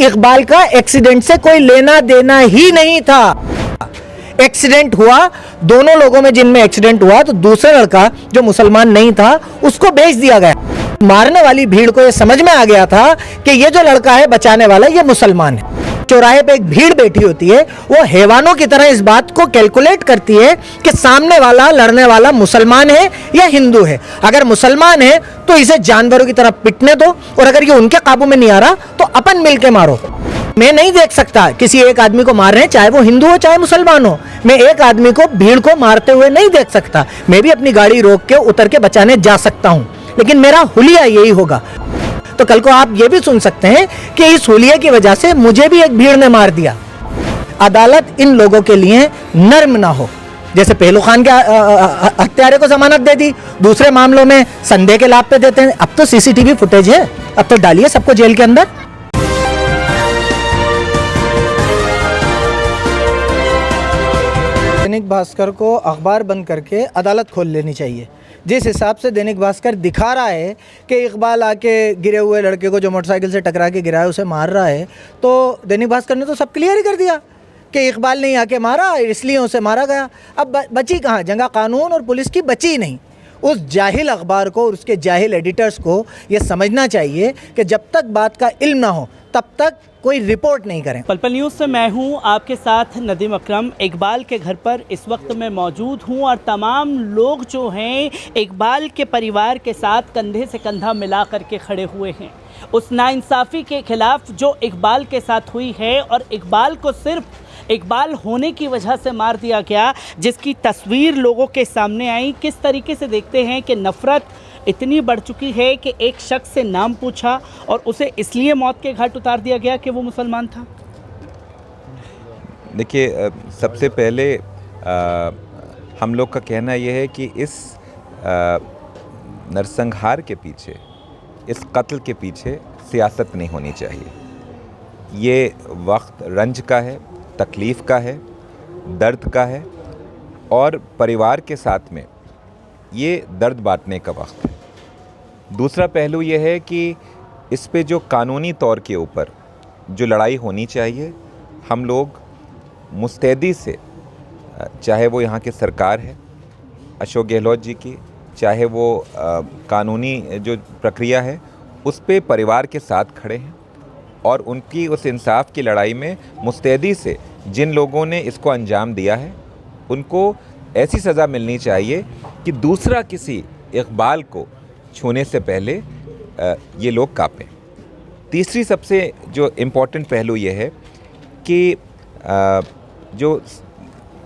इकबाल का एक्सीडेंट से कोई लेना देना ही नहीं था। एक्सीडेंट हुआ, दोनों लोगों में जिनमें एक्सीडेंट हुआ, तो दूसरा लड़का जो मुसलमान नहीं था उसको बेच दिया गया। मारने वाली भीड़ को यह समझ में आ गया था कि ये जो लड़का है बचाने वाला ये मुसलमान है। चौराहे पे एक भीड़ बैठी होती है, वो हैवानों की तरह इस बात को कैलकुलेट करती है कि सामने वाला लड़ने वाला मुसलमान है या हिंदू है। अगर मुसलमान है तो इसे जानवरों की तरह पिटने दो, और अगर ये उनके काबू में नहीं आ रहा तो अपन मिलके मारो। मैं नहीं देख सकता किसी एक आदमी को मार रहे हैं, चाहे वो हिंदू हो चाहे मुसलमान हो। मैं एक आदमी को, भीड़ को मारते हुए नहीं देख सकता। मैं भी अपनी गाड़ी रोक के उतर के बचाने जा सकता हूं, लेकिन मेरा हुलिया यही होगा। तो कल को आप ये भी सुन सकते हैं कि इस हुलिये की वजह से मुझे भी एक भीड़ ने मार दिया। अदालत इन लोगों के लिए नर्म ना हो। जैसे पहलू खान के हत्यारे को जमानत दे दी, दूसरे मामलों में संदेह के लाभ पे देते हैं। अब तो सीसीटीवी फुटेज है, अब तो डालिए सबको जेल के अंदर। दैनिक भास्कर को अखबार बंद करके अदालत खोल लेनी चाहिए। जिस हिसाब से दैनिक भास्कर दिखा रहा है कि इकबाल आके गिरे हुए लड़के को जो मोटरसाइकिल से टकरा के गिरा है उसे मार रहा है, तो दैनिक भास्कर ने तो सब क्लियर ही कर दिया कि इकबाल ने आके मारा, इसलिए उसे मारा गया। अब बची कहाँ जंगा, कानून और पुलिस की बची नहीं। उस जाहिल अखबार को और उसके जाहिल एडिटर्स को ये समझना चाहिए कि जब तक बात का इल्म ना हो तब तक कोई रिपोर्ट नहीं करें। पल-पल न्यूज़ से मैं हूं आपके साथ नदीम अकरम। इकबाल के घर पर इस वक्त मैं मौजूद हूं और तमाम लोग जो हैं इकबाल के परिवार के साथ कंधे से कंधा मिला करके खड़े हुए हैं उस नाइंसाफ़ी के ख़िलाफ़ जो इकबाल के साथ हुई है, और इकबाल को सिर्फ इकबाल होने की वजह से मार दिया गया, जिसकी तस्वीर लोगों के सामने आई। किस तरीके से देखते हैं कि नफ़रत इतनी बढ़ चुकी है कि एक शख्स से नाम पूछा और उसे इसलिए मौत के घाट उतार दिया गया कि वो मुसलमान था। देखिए, सबसे पहले हम लोग का कहना यह है कि इस नरसंहार के पीछे, इस कत्ल के पीछे सियासत नहीं होनी चाहिए। ये वक्त रंज का है, तकलीफ़ का है, दर्द का है, और परिवार के साथ में ये दर्द बांटने का वक्त है। दूसरा पहलू ये है कि इस पे जो कानूनी तौर के ऊपर जो लड़ाई होनी चाहिए, हम लोग मुस्तैदी से, चाहे वो यहाँ की सरकार है अशोक गहलोत जी की, चाहे वो कानूनी जो प्रक्रिया है उस पे परिवार के साथ खड़े हैं, और उनकी उस इंसाफ की लड़ाई में मुस्तैदी से जिन लोगों ने इसको अंजाम दिया है उनको ऐसी सज़ा मिलनी चाहिए कि दूसरा किसी इकबाल को छूने से पहले ये लोग कांपें। तीसरी सबसे जो इम्पोर्टेंट पहलू ये है कि जो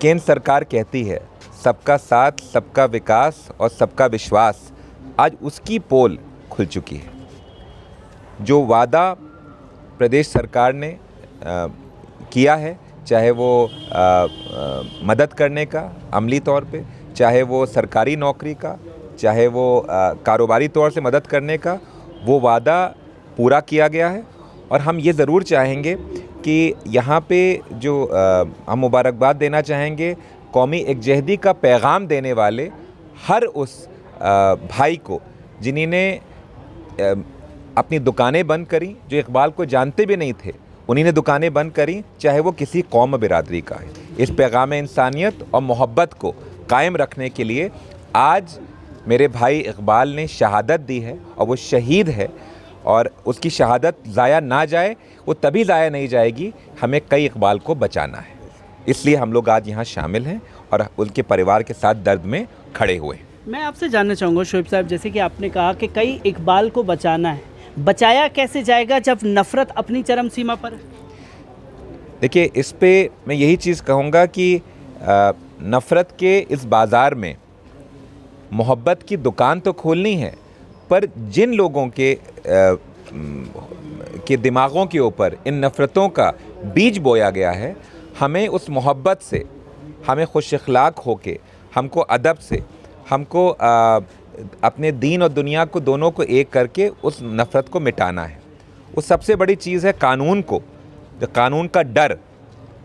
केंद्र सरकार कहती है सबका साथ, सबका विकास और सबका विश्वास, आज उसकी पोल खुल चुकी है। जो वादा प्रदेश सरकार ने किया है, चाहे वो मदद करने का अमली तौर पे, चाहे वो सरकारी नौकरी का, चाहे वो कारोबारी तौर से मदद करने का, वो वादा पूरा किया गया है। और हम ये ज़रूर चाहेंगे कि यहाँ पे जो हम मुबारकबाद देना चाहेंगे कौमी एकजहदी का पैगाम देने वाले हर उस भाई को जिन्होंने अपनी दुकानें बंद करी, जो इकबाल को जानते भी नहीं थे उन्हीं ने दुकानें बंद करी, चाहे वो किसी कौम बिरादरी का है। इस पैगाम इंसानियत और मोहब्बत को कायम रखने के लिए आज मेरे भाई इकबाल ने शहादत दी है, और वो शहीद है, और उसकी शहादत ज़ाया ना जाए। वो तभी ज़ाया नहीं जाएगी, हमें कई इकबाल को बचाना है। इसलिए हम लोग आज यहाँ शामिल हैं और उनके परिवार के साथ दर्द में खड़े हुए। मैं आपसे जानना चाहूँगा शोएब साहब, जैसे कि आपने कहा कि कई इकबाल को बचाना है, बचाया कैसे जाएगा जब नफ़रत अपनी चरम सीमा पर है? देखिए, इस पे मैं यही चीज़ कहूँगा कि नफ़रत के इस बाज़ार में मोहब्बत की दुकान तो खोलनी है, पर जिन लोगों के दिमागों के ऊपर इन नफ़रतों का बीज बोया गया है, हमें उस मोहब्बत से, हमें खुश अखलाक होके, हमको अदब से, हमको अपने दीन और दुनिया को दोनों को एक करके उस नफ़रत को मिटाना है। उस सबसे बड़ी चीज़ है कानून को, कानून का डर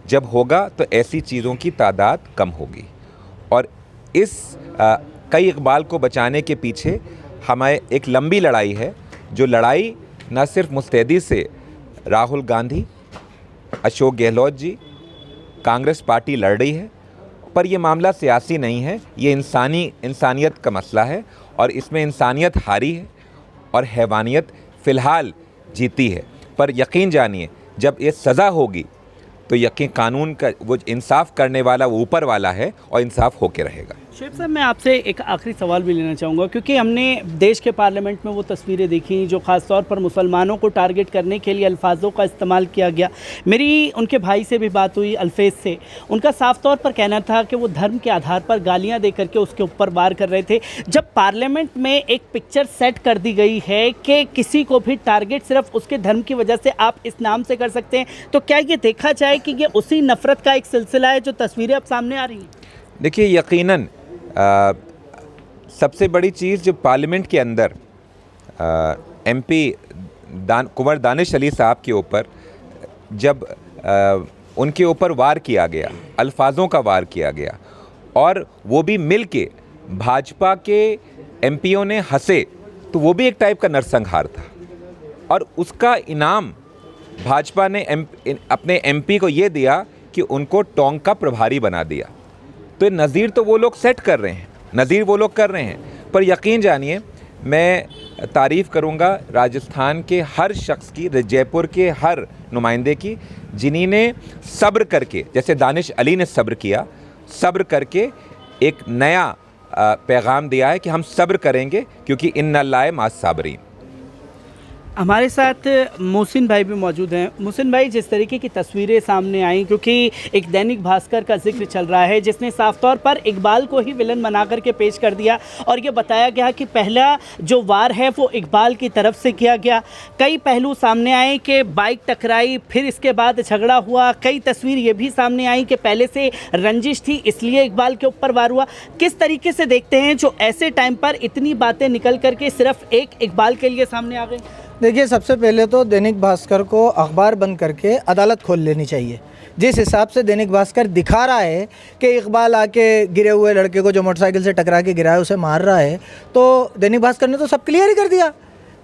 जब होगा तो ऐसी चीज़ों की तादाद कम होगी। और इस कई इकबाल को बचाने के पीछे हमें एक लंबी लड़ाई है, जो लड़ाई न सिर्फ मुस्तैदी से राहुल गांधी, अशोक गहलोत जी, कांग्रेस पार्टी लड़ रही है, पर ये मामला सियासी नहीं है, ये इंसानियत का मसला है और इसमें इंसानियत हारी है और हैवानियत फ़िलहाल जीती है। पर यकीन जानिए, जब ये सज़ा होगी तो यकीन कानून का वो इंसाफ करने वाला वो ऊपर वाला है और इंसाफ होके रहेगा। शेख साहब, मैं आपसे एक आखिरी सवाल भी लेना चाहूँगा, क्योंकि हमने देश के पार्लियामेंट में वो तस्वीरें देखी जो ख़ास तौर पर मुसलमानों को टारगेट करने के लिए अल्फाजों का इस्तेमाल किया गया। मेरी उनके भाई से भी बात हुई, अल्फेज से। उनका साफ तौर पर कहना था कि वो धर्म के आधार पर गालियाँ दे करके उसके ऊपर वार कर रहे थे। जब पार्लियामेंट में एक पिक्चर सेट कर दी गई है कि किसी को भी टारगेट सिर्फ उसके धर्म की वजह से आप इस नाम से कर सकते हैं, तो क्या ये देखा जाए कि ये उसी नफ़रत का एक सिलसिला है जो तस्वीरें अब सामने आ रही हैं? देखिए, यकीनन सबसे बड़ी चीज़ जो पार्लियामेंट के अंदर एमपी कुंवर दानिश अली साहब के ऊपर जब उनके ऊपर वार किया गया, अल्फाजों का वार किया गया और वो भी मिल के भाजपा के एमपीओं ने हंसे, तो वो भी एक टाइप का नरसंहार था और उसका इनाम भाजपा ने अपने एमपी को ये दिया कि उनको टोंक का प्रभारी बना दिया। तो नज़ीर तो वो लोग सेट कर रहे हैं, नज़ीर वो लोग कर रहे हैं, पर यकीन जानिए मैं तारीफ़ करूंगा राजस्थान के हर शख्स की, जयपुर के हर नुमाइंदे की, जिन्होंने सब्र करके, जैसे दानिश अली ने सब्र किया, सब्र करके एक नया पैगाम दिया है कि हम सब्र करेंगे क्योंकि इन्नल्लाह मास साबरीन। हमारे साथ मोहसिन भाई भी मौजूद हैं। मोहसिन भाई, जिस तरीके की तस्वीरें सामने आई, क्योंकि एक दैनिक भास्कर का जिक्र चल रहा है जिसने साफ तौर पर इकबाल को ही विलन बना करके पेश कर दिया और ये बताया गया कि पहला जो वार है वो इकबाल की तरफ से किया गया। कई पहलू सामने आए कि बाइक टकराई, फिर इसके बाद झगड़ा हुआ। कई तस्वीर ये भी सामने आई कि पहले से रंजिश थी इसलिए इकबाल के ऊपर वार हुआ। किस तरीके से देखते हैं जो ऐसे टाइम पर इतनी बातें निकल करके सिर्फ एक इकबाल के लिए सामने आ गई? देखिए, सबसे पहले तो दैनिक भास्कर को अखबार बंद करके अदालत खोल लेनी चाहिए। जिस हिसाब से दैनिक भास्कर दिखा रहा है कि इकबाल आके गिरे हुए लड़के को जो मोटरसाइकिल से टकरा के गिरा है उसे मार रहा है, तो दैनिक भास्कर ने तो सब क्लियर ही कर दिया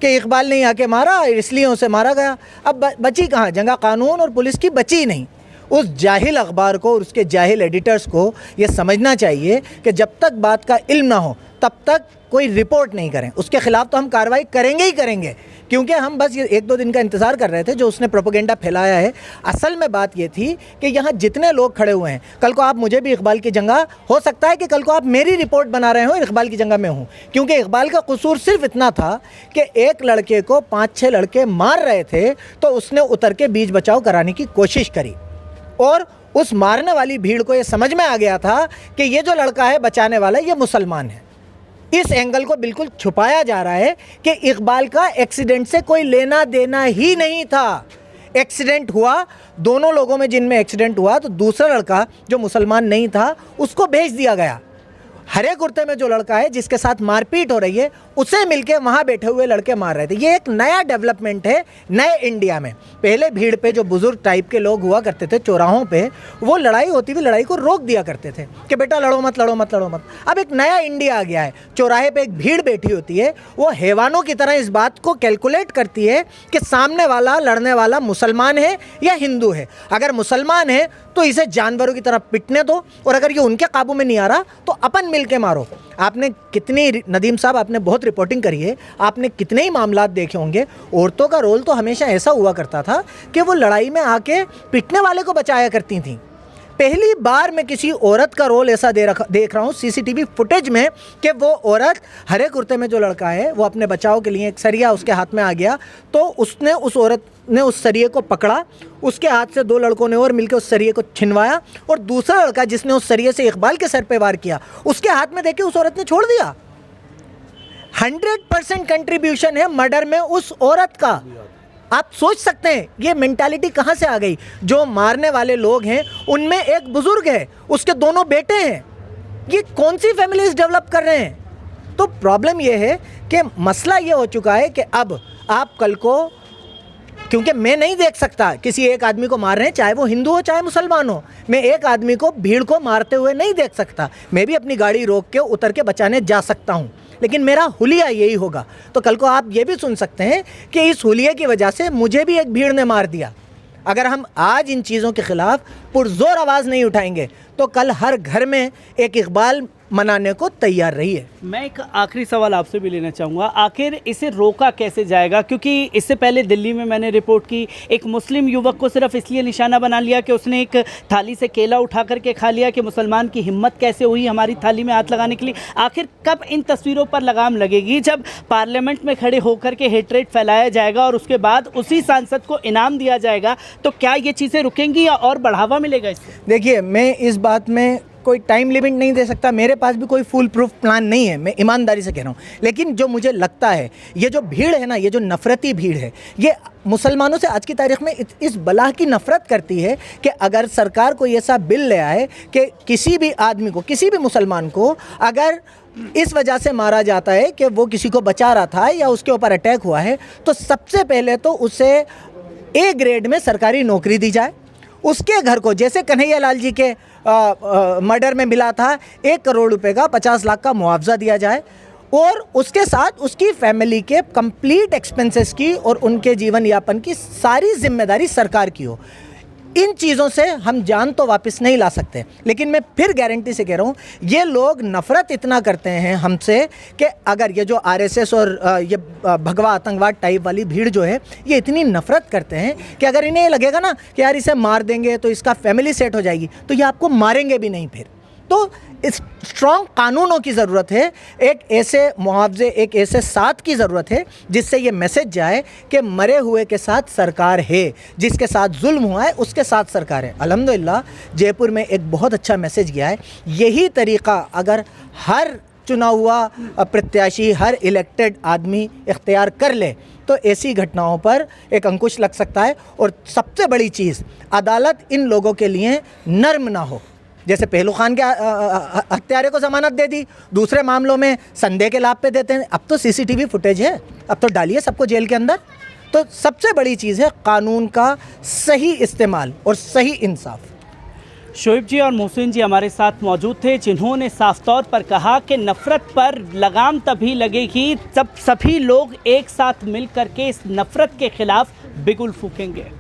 कि इकबाल ने आके मारा, इसलिए उसे मारा गया। अब बची कहाँ जगह? कानून और पुलिस की बची नहीं। उस जाहिल अखबार को और उसके जाहिल एडिटर्स को ये समझना चाहिए कि जब तक बात का इल्म ना हो तब तक कोई रिपोर्ट नहीं करें। उसके ख़िलाफ़ तो हम कार्रवाई करेंगे ही करेंगे, क्योंकि हम बस ये 1-2 दिन का इंतज़ार कर रहे थे जो उसने प्रोपेगेंडा फैलाया है। असल में बात ये थी कि यहाँ जितने लोग खड़े हुए हैं, कल को आप मुझे भी इकबाल की जगह, हो सकता है कि कल को आप मेरी रिपोर्ट बना रहे हो इकबाल की जगह में हूँ, क्योंकि इकबाल का कसूर सिर्फ इतना था कि एक लड़के को 5-6 लड़के मार रहे थे तो उसने उतर के बीच बचाव कराने की कोशिश करी और उस मारने वाली भीड़ को ये समझ में आ गया था कि ये जो लड़का है बचाने वाला ये मुसलमान है। इस एंगल को बिल्कुल छुपाया जा रहा है कि इकबाल का एक्सीडेंट से कोई लेना देना ही नहीं था। एक्सीडेंट हुआ, दोनों लोगों में जिनमें एक्सीडेंट हुआ, तो दूसरा लड़का जो मुसलमान नहीं था उसको भेज दिया गया। हरे कुर्ते में जो लड़का है जिसके साथ मारपीट हो रही है उसे मिलके वहाँ बैठे हुए लड़के मार रहे थे। ये एक नया डेवलपमेंट है नए इंडिया में। पहले भीड़ पे जो बुजुर्ग टाइप के लोग हुआ करते थे चौराहों पे, वो लड़ाई होती हुई लड़ाई को रोक दिया करते थे कि बेटा लड़ो मत लड़ो मत लड़ो मत। अब एक नया इंडिया आ गया है। चौराहे पे एक भीड़ बैठी होती है, वो हैवानों की तरह इस बात को कैलकुलेट करती है कि सामने वाला लड़ने वाला मुसलमान है या हिंदू है। अगर मुसलमान है तो इसे जानवरों की तरह पिटने दो, और अगर ये उनके काबू में नहीं आ रहा तो अपन मिल के मारो। आपने कितनी, नदीम साहब आपने बहुत रिपोर्टिंग करी है, आपने कितने ही मामलात देखे होंगे। औरतों का रोल तो हमेशा ऐसा हुआ करता था कि वो लड़ाई में आके पिटने वाले को बचाया करती थीं। पहली बार मैं किसी औरत का रोल ऐसा देख रहा हूँ सीसीटीवी फुटेज में कि वो औरत, हरे कुर्ते में जो लड़का है वो अपने बचाव के लिए एक सरिया उसके हाथ में आ गया तो उसने, उस औरत ने उस सरिये को पकड़ा, उसके हाथ से 2 लड़कों ने और मिलकर उस सरिये को छिनवाया, और दूसरा लड़का जिसने उस सरिये से इकबाल के सर पे वार किया उसके हाथ में देके उस औरत ने छोड़ दिया। 100% कंट्रीब्यूशन है मर्डर में उस औरत का। आप सोच सकते हैं ये मेंटालिटी कहाँ से आ गई। जो मारने वाले लोग हैं उनमें एक बुजुर्ग है, उसके 2 बेटे हैं। ये कौन सी फैमिलीज डेवलप कर रहे हैं? तो प्रॉब्लम ये है कि मसला ये हो चुका है कि अब आप कल को, क्योंकि मैं नहीं देख सकता किसी एक आदमी को मार रहे हैं, चाहे वो हिंदू हो चाहे मुसलमान हो, मैं एक आदमी को, भीड़ को मारते हुए नहीं देख सकता। मैं भी अपनी गाड़ी रोक के उतर के बचाने जा सकता हूँ, लेकिन मेरा हुलिया यही होगा। तो कल को आप ये भी सुन सकते हैं कि इस हुलिये की वजह से मुझे भी एक भीड़ ने मार दिया। अगर हम आज इन चीज़ों के ख़िलाफ़ पुरज़ोर आवाज़ नहीं उठाएंगे तो कल हर घर में एक इकबाल मनाने को तैयार रही है। मैं एक आखिरी सवाल आपसे भी लेना चाहूँगा, आखिर इसे रोका कैसे जाएगा? क्योंकि इससे पहले दिल्ली में मैंने रिपोर्ट की, एक मुस्लिम युवक को सिर्फ इसलिए निशाना बना लिया कि उसने एक थाली से केला उठा करके खा लिया कि मुसलमान की हिम्मत कैसे हुई हमारी थाली में हाथ लगाने के लिए। आखिर कब इन तस्वीरों पर लगाम लगेगी? जब पार्लियामेंट में खड़े होकर के हेट्रेट फैलाया जाएगा और उसके बाद उसी सांसद को इनाम दिया जाएगा, तो क्या ये चीज़ें रुकेंगी या और बढ़ावा मिलेगा इससे? देखिए, मैं इस बात में कोई टाइम लिमिट नहीं दे सकता, मेरे पास भी कोई फुल प्रूफ प्लान नहीं है, मैं ईमानदारी से कह रहा हूँ। लेकिन जो मुझे लगता है, ये जो भीड़ है ना, ये जो नफ़रती भीड़ है, ये मुसलमानों से आज की तारीख़ में इस बलाह की नफ़रत करती है कि अगर सरकार कोई ऐसा बिल ले आए कि किसी भी आदमी को, किसी भी मुसलमान को अगर इस वजह से मारा जाता है कि वो किसी को बचा रहा था या उसके ऊपर अटैक हुआ है, तो सबसे पहले तो उसे ए ग्रेड में सरकारी नौकरी दी जाए। उसके घर को, जैसे कन्हैया लाल जी के मर्डर में मिला था 1 करोड़ रुपए का 50 लाख का मुआवजा दिया जाए, और उसके साथ उसकी फैमिली के कंप्लीट एक्सपेंसेस की और उनके जीवन यापन की सारी जिम्मेदारी सरकार की हो। इन चीज़ों से हम जान तो वापस नहीं ला सकते, लेकिन मैं फिर गारंटी से कह रहा हूँ, ये लोग नफ़रत इतना करते हैं हमसे कि अगर ये जो आरएसएस और ये भगवा आतंकवाद टाइप वाली भीड़ जो है, ये इतनी नफ़रत करते हैं कि अगर इन्हें लगेगा ना कि यार इसे मार देंगे तो इसका फैमिली सेट हो जाएगी, तो ये आपको मारेंगे भी नहीं। फिर तो इस स्ट्रॉन्ग कानूनों की ज़रूरत है, एक ऐसे मुआवजे, एक ऐसे साथ की ज़रूरत है जिससे ये मैसेज जाए कि मरे हुए के साथ सरकार है, जिसके साथ जुल्म हुआ है उसके साथ सरकार है। अल्हम्दुलिल्लाह जयपुर में एक बहुत अच्छा मैसेज गया है। यही तरीक़ा अगर हर चुना हुआ प्रत्याशी, हर इलेक्टेड आदमी इख्तियार कर ले तो ऐसी घटनाओं पर एक अंकुश लग सकता है। और सबसे बड़ी चीज़, अदालत इन लोगों के लिए नर्म ना हो। जैसे पहलू खान के हत्यारे को ज़मानत दे दी, दूसरे मामलों में संदेह के लाभ पे देते हैं। अब तो सीसीटीवी फुटेज है, अब तो डालिए सबको जेल के अंदर। तो सबसे बड़ी चीज़ है कानून का सही इस्तेमाल और सही इंसाफ। शोएब जी और मोहसिन जी हमारे साथ मौजूद थे, जिन्होंने साफ तौर पर कहा कि नफ़रत पर लगाम तभी लगेगी जब सभी लोग एक साथ मिल करके इस नफ़रत के ख़िलाफ़ बिगुल फूकेंगे।